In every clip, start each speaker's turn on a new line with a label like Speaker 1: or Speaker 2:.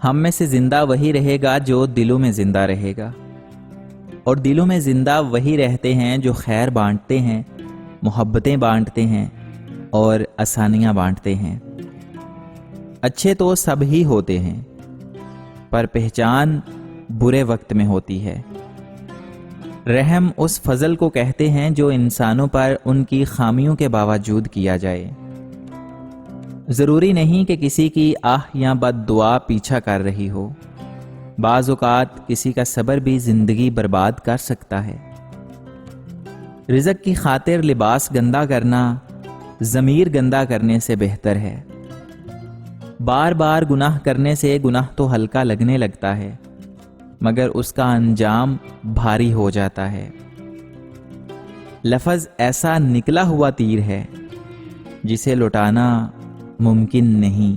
Speaker 1: ہم میں سے زندہ وہی رہے گا جو دلوں میں زندہ رہے گا، اور دلوں میں زندہ وہی رہتے ہیں جو خیر بانٹتے ہیں، محبتیں بانٹتے ہیں اور آسانیاں بانٹتے ہیں۔ اچھے تو سب ہی ہوتے ہیں، پر پہچان برے وقت میں ہوتی ہے۔ رحم اس فضل کو کہتے ہیں جو انسانوں پر ان کی خامیوں کے باوجود کیا جائے۔ ضروری نہیں کہ کسی کی آہ یا بد دعا پیچھا کر رہی ہو، بعض اوقات کسی کا صبر بھی زندگی برباد کر سکتا ہے۔ رزق کی خاطر لباس گندا کرنا ضمیر گندا کرنے سے بہتر ہے۔ بار بار گناہ کرنے سے گناہ تو ہلکا لگنے لگتا ہے، مگر اس کا انجام بھاری ہو جاتا ہے۔ لفظ ایسا نکلا ہوا تیر ہے جسے لٹانا ممکن نہیں۔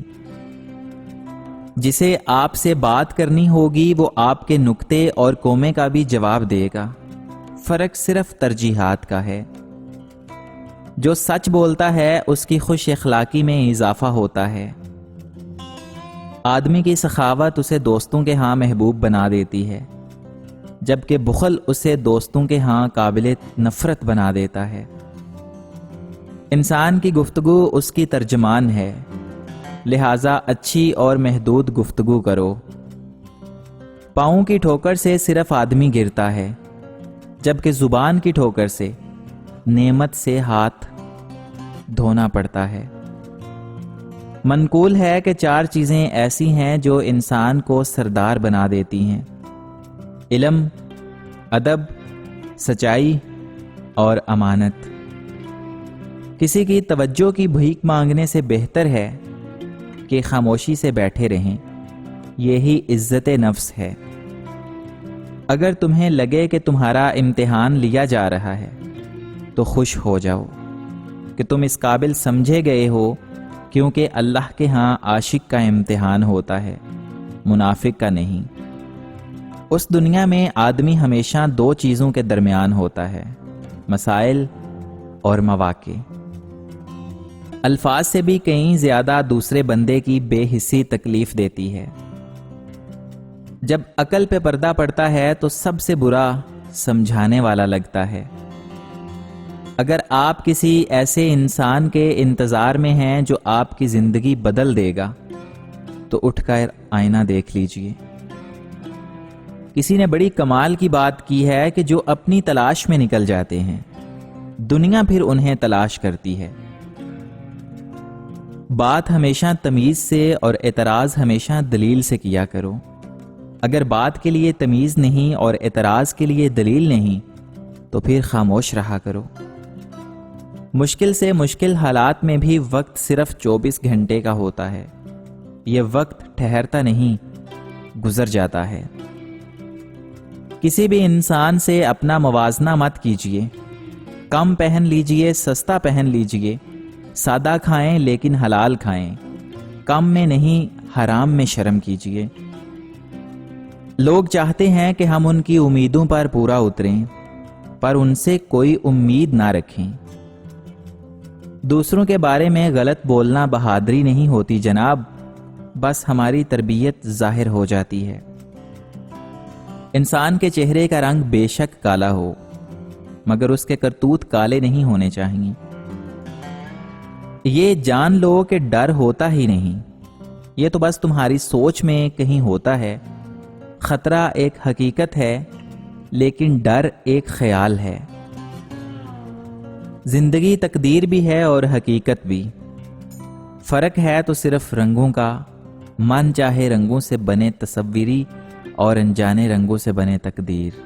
Speaker 1: جسے آپ سے بات کرنی ہوگی وہ آپ کے نکتے اور کومے کا بھی جواب دے گا، فرق صرف ترجیحات کا ہے۔ جو سچ بولتا ہے اس کی خوش اخلاقی میں اضافہ ہوتا ہے۔ آدمی کی سخاوت اسے دوستوں کے ہاں محبوب بنا دیتی ہے، جبکہ بخل اسے دوستوں کے ہاں قابل نفرت بنا دیتا ہے۔ انسان کی گفتگو اس کی ترجمان ہے، لہٰذا اچھی اور محدود گفتگو کرو۔ پاؤں کی ٹھوکر سے صرف آدمی گرتا ہے، جبکہ زبان کی ٹھوکر سے نعمت سے ہاتھ دھونا پڑتا ہے۔ منقول ہے کہ 4 چیزیں ایسی ہیں جو انسان کو سردار بنا دیتی ہیں: علم، ادب، سچائی اور امانت۔ کسی کی توجہ کی بھیک مانگنے سے بہتر ہے کہ خاموشی سے بیٹھے رہیں، یہی عزت نفس ہے۔ اگر تمہیں لگے کہ تمہارا امتحان لیا جا رہا ہے تو خوش ہو جاؤ کہ تم اس قابل سمجھے گئے ہو، کیونکہ اللہ کے ہاں عاشق کا امتحان ہوتا ہے، منافق کا نہیں۔ اس دنیا میں آدمی ہمیشہ 2 چیزوں کے درمیان ہوتا ہے: مسائل اور مواقع۔ الفاظ سے بھی کہیں زیادہ دوسرے بندے کی بے حسی تکلیف دیتی ہے۔ جب عقل پہ پردہ پڑتا ہے تو سب سے برا سمجھانے والا لگتا ہے۔ اگر آپ کسی ایسے انسان کے انتظار میں ہیں جو آپ کی زندگی بدل دے گا تو اٹھ کر آئینہ دیکھ لیجئے۔ کسی نے بڑی کمال کی بات کی ہے کہ جو اپنی تلاش میں نکل جاتے ہیں، دنیا پھر انہیں تلاش کرتی ہے۔ بات ہمیشہ تمیز سے اور اعتراض ہمیشہ دلیل سے کیا کرو۔ اگر بات کے لیے تمیز نہیں اور اعتراض کے لیے دلیل نہیں تو پھر خاموش رہا کرو۔ مشکل سے مشکل حالات میں بھی وقت صرف 24 گھنٹے کا ہوتا ہے۔ یہ وقت ٹھہرتا نہیں، گزر جاتا ہے۔ کسی بھی انسان سے اپنا موازنہ مت کیجیے۔ کم پہن لیجئے، سستا پہن لیجئے، سادہ کھائیں لیکن حلال کھائیں، کم میں نہیں حرام میں شرم کیجیے۔ لوگ چاہتے ہیں کہ ہم ان کی امیدوں پر پورا اتریں، پر ان سے کوئی امید نہ رکھیں۔ دوسروں کے بارے میں غلط بولنا بہادری نہیں ہوتی جناب، بس ہماری تربیت ظاہر ہو جاتی ہے۔ انسان کے چہرے کا رنگ بے شک کالا ہو، مگر اس کے کرتوت کالے نہیں ہونے چاہیے۔ یہ جان لو کہ ڈر ہوتا ہی نہیں، یہ تو بس تمہاری سوچ میں کہیں ہوتا ہے۔ خطرہ ایک حقیقت ہے، لیکن ڈر ایک خیال ہے۔ زندگی تقدیر بھی ہے اور حقیقت بھی، فرق ہے تو صرف رنگوں کا۔ من چاہے رنگوں سے بنے تصویری اور انجانے رنگوں سے بنے تقدیر۔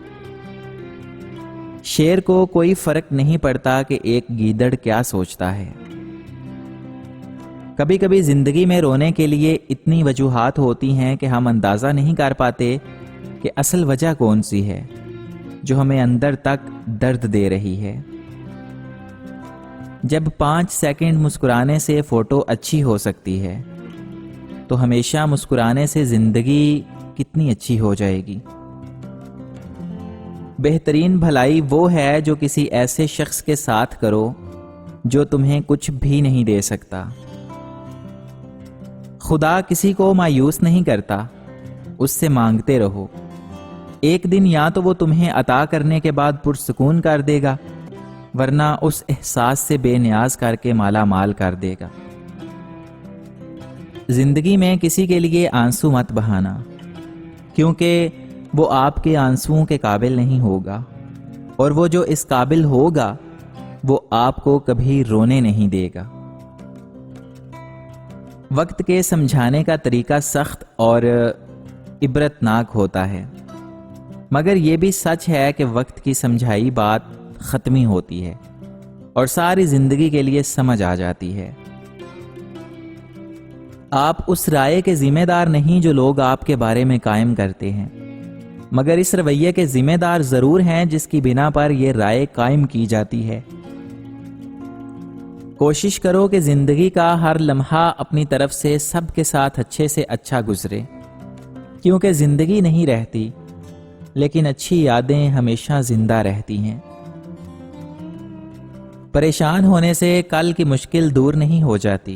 Speaker 1: شیر کو کوئی فرق نہیں پڑتا کہ ایک گیدڑ کیا سوچتا ہے۔ کبھی کبھی زندگی میں رونے کے لیے اتنی وجوہات ہوتی ہیں کہ ہم اندازہ نہیں کر پاتے کہ اصل وجہ کون سی ہے جو ہمیں اندر تک درد دے رہی ہے۔ جب 5 سیکنڈ مسکرانے سے فوٹو اچھی ہو سکتی ہے تو ہمیشہ مسکرانے سے زندگی کتنی اچھی ہو جائے گی۔ بہترین بھلائی وہ ہے جو کسی ایسے شخص کے ساتھ کرو جو تمہیں کچھ بھی نہیں دے سکتا۔ خدا کسی کو مایوس نہیں کرتا، اس سے مانگتے رہو۔ ایک دن یا تو وہ تمہیں عطا کرنے کے بعد پرسکون کر دے گا، ورنہ اس احساس سے بے نیاز کر کے مالا مال کر دے گا۔ زندگی میں کسی کے لیے آنسو مت بہانا، کیونکہ وہ آپ کے آنسوؤں کے قابل نہیں ہوگا، اور وہ جو اس قابل ہوگا وہ آپ کو کبھی رونے نہیں دے گا۔ وقت کے سمجھانے کا طریقہ سخت اور عبرتناک ہوتا ہے، مگر یہ بھی سچ ہے کہ وقت کی سمجھائی بات ختمی ہوتی ہے اور ساری زندگی کے لیے سمجھ آ جاتی ہے۔ آپ اس رائے کے ذمہ دار نہیں جو لوگ آپ کے بارے میں قائم کرتے ہیں، مگر اس رویے کے ذمہ دار ضرور ہیں جس کی بنا پر یہ رائے قائم کی جاتی ہے۔ کوشش کرو کہ زندگی کا ہر لمحہ اپنی طرف سے سب کے ساتھ اچھے سے اچھا گزرے، کیونکہ زندگی نہیں رہتی، لیکن اچھی یادیں ہمیشہ زندہ رہتی ہیں۔ پریشان ہونے سے کل کی مشکل دور نہیں ہو جاتی،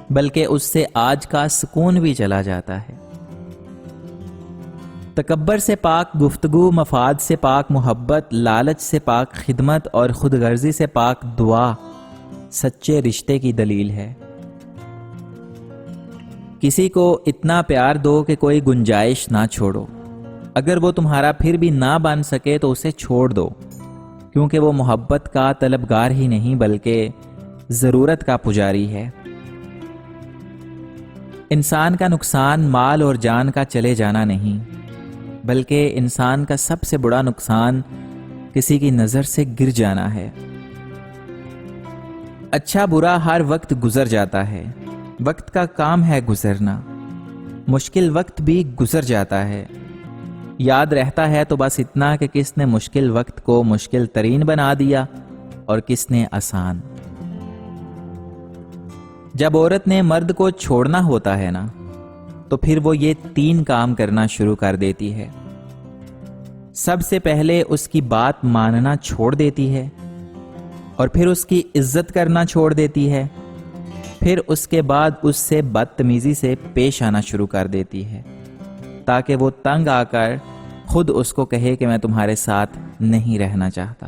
Speaker 1: بلکہ اس سے آج کا سکون بھی چلا جاتا ہے۔ تکبر سے پاک گفتگو، مفاد سے پاک محبت، لالچ سے پاک خدمت اور خود غرضی سے پاک دعا سچے رشتے کی دلیل ہے۔ کسی کو اتنا پیار دو کہ کوئی گنجائش نہ چھوڑو۔ اگر وہ تمہارا پھر بھی نہ بن سکے تو اسے چھوڑ دو، کیونکہ وہ محبت کا طلبگار ہی نہیں بلکہ ضرورت کا پجاری ہے۔ انسان کا نقصان مال اور جان کا چلے جانا نہیں، بلکہ انسان کا سب سے بڑا نقصان کسی کی نظر سے گر جانا ہے۔ اچھا برا ہر وقت گزر جاتا ہے، وقت کا کام ہے گزرنا۔ مشکل وقت بھی گزر جاتا ہے، یاد رہتا ہے تو بس اتنا کہ کس نے مشکل وقت کو مشکل ترین بنا دیا اور کس نے آسان۔ جب عورت نے مرد کو چھوڑنا ہوتا ہے نا، تو پھر وہ یہ 3 کام کرنا شروع کر دیتی ہے۔ سب سے پہلے اس کی بات ماننا چھوڑ دیتی ہے، اور پھر اس کی عزت کرنا چھوڑ دیتی ہے، پھر اس کے بعد اس سے بدتمیزی سے پیش آنا شروع کر دیتی ہے، تاکہ وہ تنگ آ کر خود اس کو کہے کہ میں تمہارے ساتھ نہیں رہنا چاہتا۔